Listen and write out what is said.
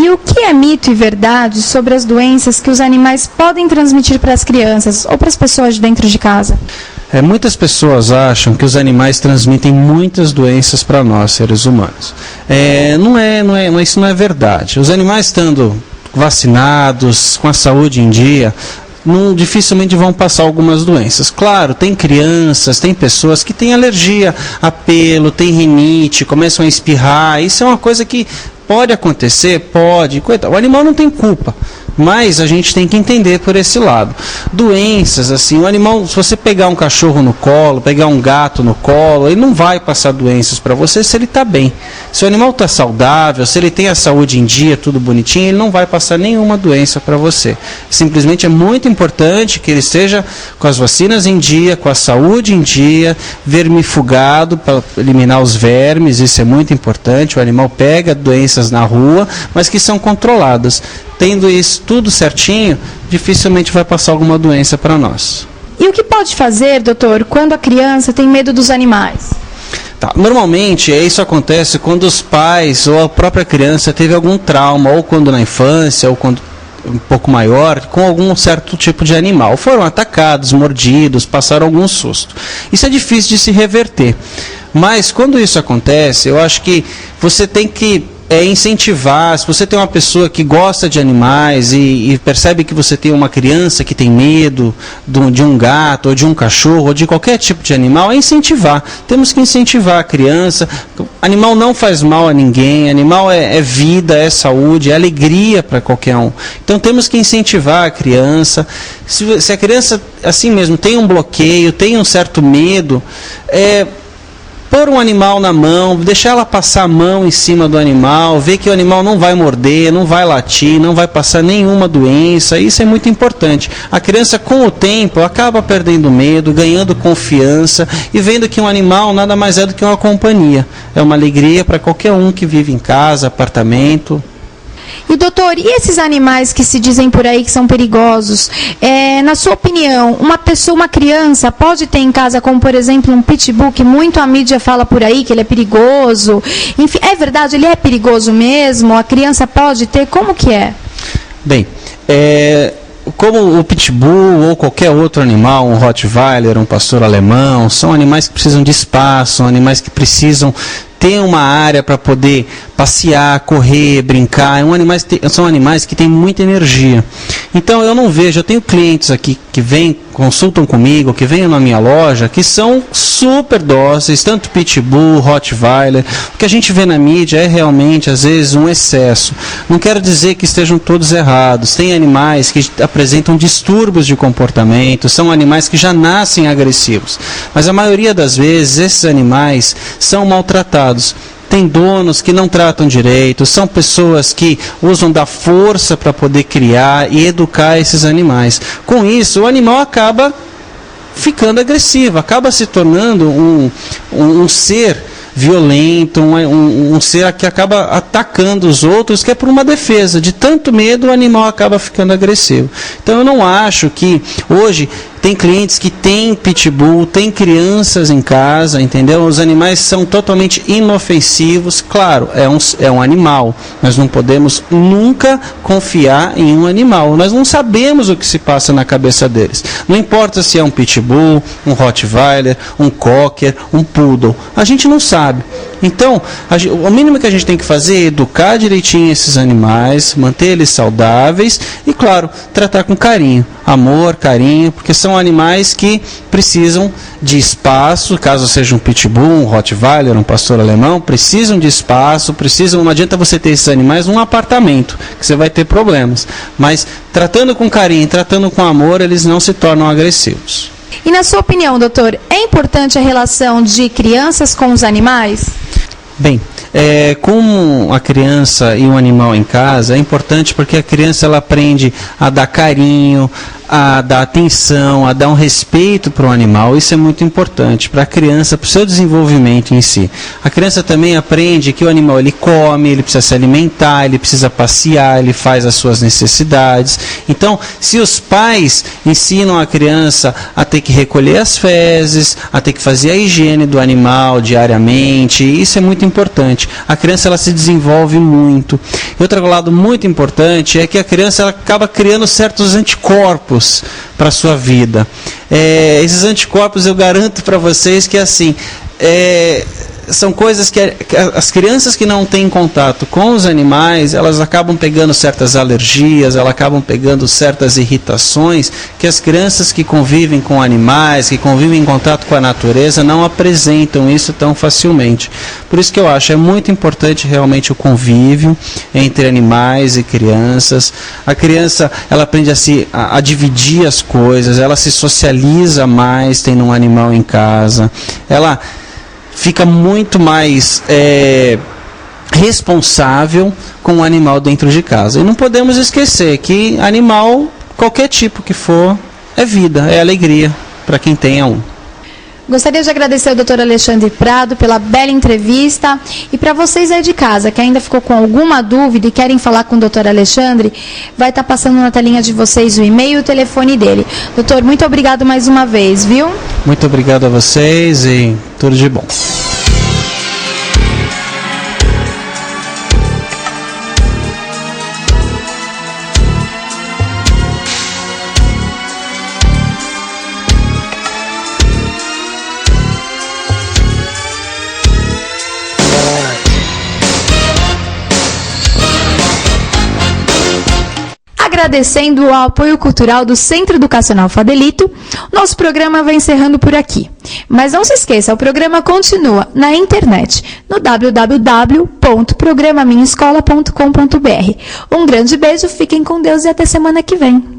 E o que é mito e verdade sobre as doenças que os animais podem transmitir para as crianças ou para as pessoas de dentro de casa? Muitas pessoas acham que os animais transmitem muitas doenças para nós, seres humanos. Isso não é verdade. Os animais estando vacinados, com a saúde em dia, dificilmente vão passar algumas doenças. Claro, tem crianças, tem pessoas que têm alergia a pelo, tem rinite, começam a espirrar. Isso é uma coisa que pode acontecer, pode. O animal não tem culpa. Mas a gente tem que entender por esse lado. Doenças, assim, o animal, se você pegar um cachorro no colo, pegar um gato no colo, ele não vai passar doenças para você se ele está bem. Se o animal está saudável, se ele tem a saúde em dia, tudo bonitinho, ele não vai passar nenhuma doença para você. Simplesmente é muito importante que ele esteja com as vacinas em dia, com a saúde em dia, vermifugado para eliminar os vermes, isso é muito importante. O animal pega doenças na rua, mas que são controladas. Tendo isso tudo certinho, dificilmente vai passar alguma doença para nós. E o que pode fazer, doutor, quando a criança tem medo dos animais? Normalmente, isso acontece quando os pais ou a própria criança teve algum trauma, ou quando na infância, ou quando um pouco maior, com algum certo tipo de animal. Foram atacados, mordidos, passaram algum susto. Isso é difícil de se reverter. Mas quando isso acontece, eu acho que você tem que incentivar. Se você tem uma pessoa que gosta de animais e percebe que você tem uma criança que tem medo de um gato, ou de um cachorro, ou de qualquer tipo de animal, é incentivar. Temos que incentivar a criança. Animal não faz mal a ninguém, animal é vida, é saúde, é alegria para qualquer um. Então temos que incentivar a criança. Se a criança, assim mesmo, tem um bloqueio, tem um certo medo, pôr um animal na mão, deixar ela passar a mão em cima do animal, ver que o animal não vai morder, não vai latir, não vai passar nenhuma doença, isso é muito importante. A criança, com o tempo, acaba perdendo medo, ganhando confiança e vendo que um animal nada mais é do que uma companhia. É uma alegria para qualquer um que vive em casa, apartamento. E doutor, e esses animais que se dizem por aí que são perigosos? Na sua opinião, uma criança pode ter em casa, como por exemplo um pitbull, que muito a mídia fala por aí que ele é perigoso? Enfim, é verdade, ele é perigoso mesmo? A criança pode ter? Como que é? Bem, como o pitbull ou qualquer outro animal, um rottweiler, um pastor alemão, são animais que precisam de espaço, são animais que precisam ter uma área para poder passear, correr, brincar. São animais que têm muita energia. Então eu não vejo, eu tenho clientes aqui que vêm, consultam comigo, que vêm na minha loja, que são super dóceis, tanto pitbull, rottweiler. O que a gente vê na mídia é realmente, às vezes, um excesso. Não quero dizer que estejam todos errados. Tem animais que apresentam distúrbios de comportamento, são animais que já nascem agressivos. Mas a maioria das vezes, esses animais são maltratados. Tem donos que não tratam direito, são pessoas que usam da força para poder criar e educar esses animais. Com isso, o animal acaba ficando agressivo, acaba se tornando um ser violento, um ser que acaba atacando os outros, que é por uma defesa. De tanto medo, o animal acaba ficando agressivo. Então eu não acho que hoje tem clientes que têm pitbull, tem crianças em casa, entendeu? Os animais são totalmente inofensivos. Claro, é um animal. Nós não podemos nunca confiar em um animal. Nós não sabemos o que se passa na cabeça deles. Não importa se é um pitbull, um rottweiler, um cocker, um poodle. A gente não sabe. Então, o mínimo que a gente tem que fazer é educar direitinho esses animais, manter eles saudáveis e, claro, tratar com carinho. Amor, carinho, porque são animais que precisam de espaço, caso seja um pitbull, um rottweiler, um pastor alemão, precisam de espaço, não adianta você ter esses animais num apartamento, que você vai ter problemas. Mas tratando com carinho, tratando com amor, eles não se tornam agressivos. E na sua opinião, doutor, é importante a relação de crianças com os animais? Bem, com a criança e um animal em casa, é importante porque a criança ela aprende a dar carinho, a dar atenção, a dar um respeito para o animal. Isso é muito importante para a criança, para o seu desenvolvimento em si. A criança também aprende que o animal ele come, ele precisa se alimentar, ele precisa passear, ele faz as suas necessidades. Então, se os pais ensinam a criança a ter que recolher as fezes, a ter que fazer a higiene do animal diariamente, isso é muito importante. A criança ela se desenvolve muito. E outro lado muito importante é que a criança ela acaba criando certos anticorpos para a sua vida. Esses anticorpos eu garanto para vocês que assim, são coisas que as crianças que não têm contato com os animais, elas acabam pegando certas alergias, elas acabam pegando certas irritações que as crianças que convivem com animais, que convivem em contato com a natureza, não apresentam isso tão facilmente. Por isso que eu acho, é muito importante realmente o convívio entre animais e crianças. A criança, ela aprende a dividir as coisas, ela se socializa mais tendo um animal em casa, ela fica muito mais responsável com o animal dentro de casa. E não podemos esquecer que animal, qualquer tipo que for, é vida, é alegria para quem tenha um. Gostaria de agradecer ao Dr. Alexandre Prado pela bela entrevista. E para vocês aí de casa que ainda ficou com alguma dúvida e querem falar com o Dr. Alexandre, vai estar passando na telinha de vocês o e-mail e o telefone dele. Doutor, muito obrigado mais uma vez, viu? Muito obrigado a vocês e tudo de bom. Agradecendo ao apoio cultural do Centro Educacional Fadelito, nosso programa vai encerrando por aqui. Mas não se esqueça, o programa continua na internet, no www.programaminhaescola.com.br. Um grande beijo, fiquem com Deus e até semana que vem.